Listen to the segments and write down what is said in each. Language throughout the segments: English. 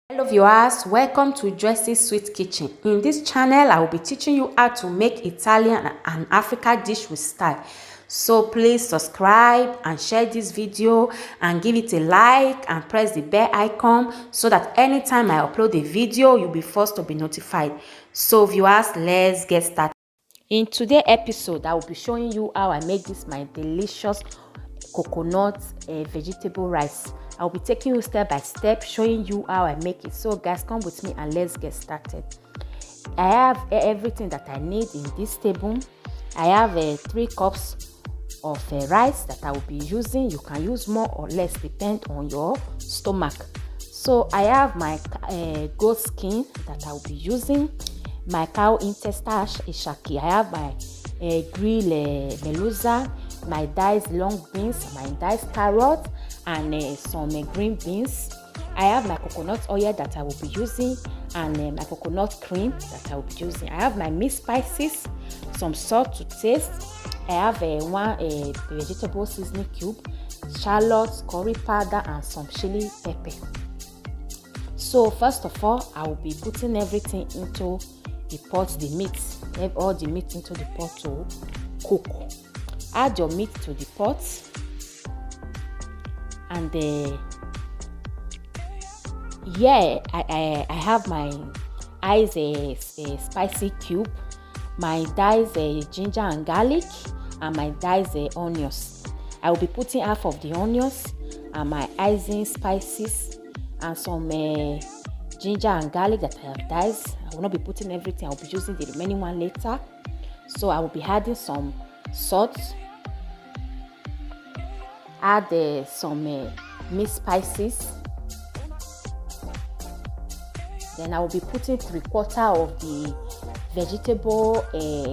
Hello viewers, welcome to Jesse's Sweet Kitchen. In this channel, I will be teaching you how to make Italian and African dish with style. So please subscribe and share this video and give it a like and press the bell icon so that anytime I upload a video, you'll be first to be notified. So viewers, let's get started. In today's episode, I will be showing you how I make this my delicious coconut vegetable rice. I'll be taking you step by step, showing you how I make it. So guys, come with me and let's get started. I have everything that I need in this table. I have 3 cups of rice that I will be using. You can use more or less, depend on your stomach. So I have my goat skin that I will be using, my cow intestine ishaki. I have my grill melusa, my diced long beans, my diced carrot, and some green beans. I have my coconut oil that I will be using, and my coconut cream that I will be using. I have my mixed spices, some salt to taste. I have one vegetable seasoning cube, shallots, curry powder, and some chili pepper. So first of all, I will be putting everything into the pot, the meat, all the meat into the pot to cook. Add your meat to the pot, and I have my spicy cube, my diced ginger and garlic, and my diced onions. I will be putting half of the onions and my icing spices and some ginger and garlic that I have diced. I will not be putting everything. I will be using the remaining one later. So I will be adding some salt. Add some mixed spices. Then I will be putting 3/4 of the vegetable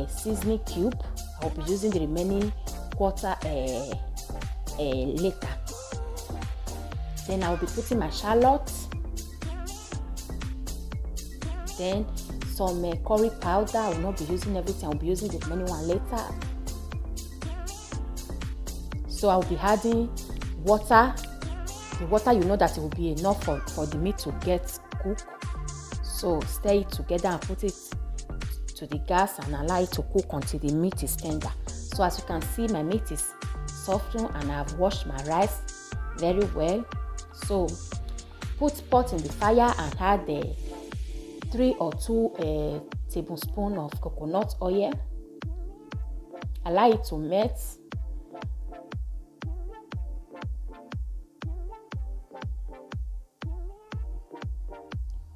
seasoning cube. I will be using the remaining quarter later. Then I will be putting my shallots. Then some curry powder. I will not be using everything. I will be using the remaining one later. So I will be adding water. The water, you know that it will be enough for the meat to get cooked. So stir it together and put it to the gas and allow it to cook until the meat is tender. So as you can see, my meat is softened and I've washed my rice very well. So put pot in the fire and add 3 or 2 tablespoons of coconut oil. Allow it to melt.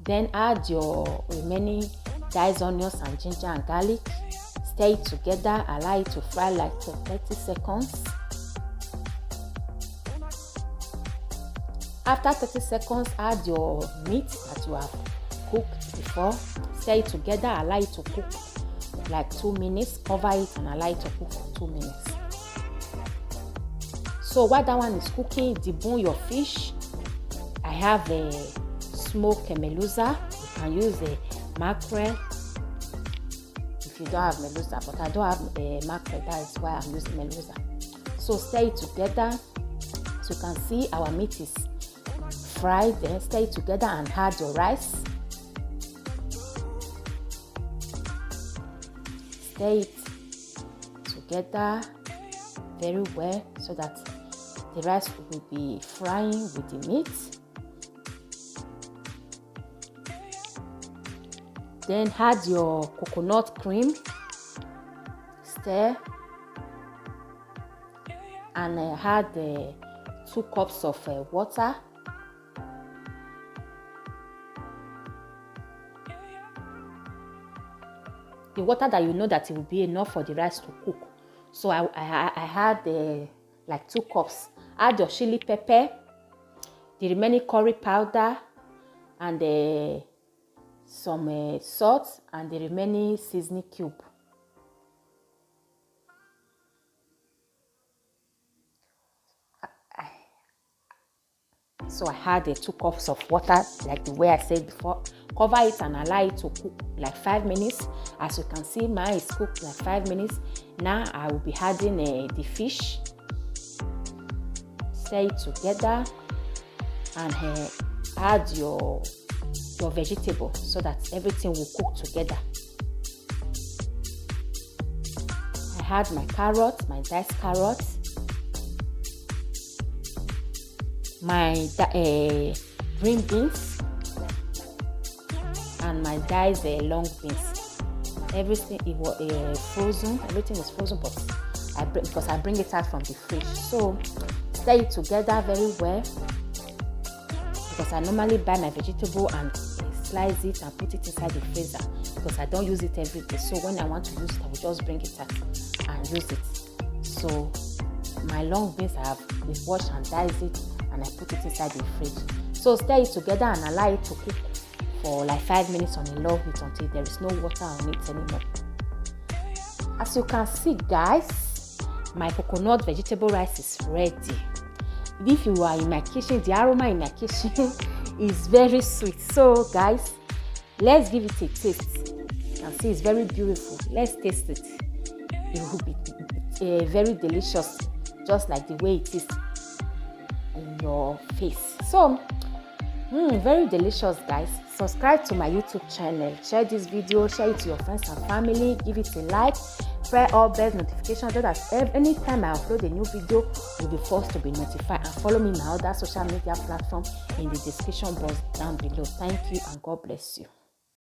Then add your remaining diced onions and ginger and garlic. Stir it together. Allow it to fry like 30 seconds. After 30 seconds, add your meat that you have cooked before. Stir it together. Allow it to cook like 2 minutes. Cover it and allow it to cook for 2 minutes. So while that one is cooking, debone your fish. I have a smoked melusa. You can use a mackerel if you don't have melusa, but I don't have a mackerel. That is why I'm using melusa. So stir it together. So you can see our meat is fried. Then stir it together and add your rice. Stir it together very well so that the rice will be frying with the meat. Then add your coconut cream, stir, and add 2 cups of water. The water that you know that it will be enough for the rice to cook. So I had like 2 cups. Add your chili pepper, the remaining curry powder, and some salt and the remaining seasoning cube. So I had 2 cups of water, like the way I said before. Cover it and allow it to cook like 5 minutes. As you can see, mine is cooked like 5 minutes. Now I will be adding the fish. Stir it together and add your your vegetable so that everything will cook together. I add my carrots, my diced carrots, my green beans, and my diced long beans. Everything is frozen. Everything is frozen, but because I bring it out from the fridge. So stir it together very well, because I normally buy my vegetable and slice it and put it inside the freezer, because I don't use it every day. So when I want to use it, I will just bring it out and use it. So my long beans, I have washed and diced it, and I put it inside the fridge. So stir it together and allow it to cook for like 5 minutes on a low heat until there is no water on it anymore. As you can see, guys, my coconut vegetable rice is ready. If you are in my kitchen, the aroma in my kitchen is very sweet. So guys, let's give it a taste. You can see it's very beautiful. Let's taste it. It will be very delicious, just like the way it is in your face. So very delicious, guys. Subscribe to my YouTube channel, share this video, share it to your friends and family, give it a like, press all bell notifications so that anytime I upload a new video, you'll be forced to be notified. And follow me on my other social media platform in the description box down below. Thank you and God bless you.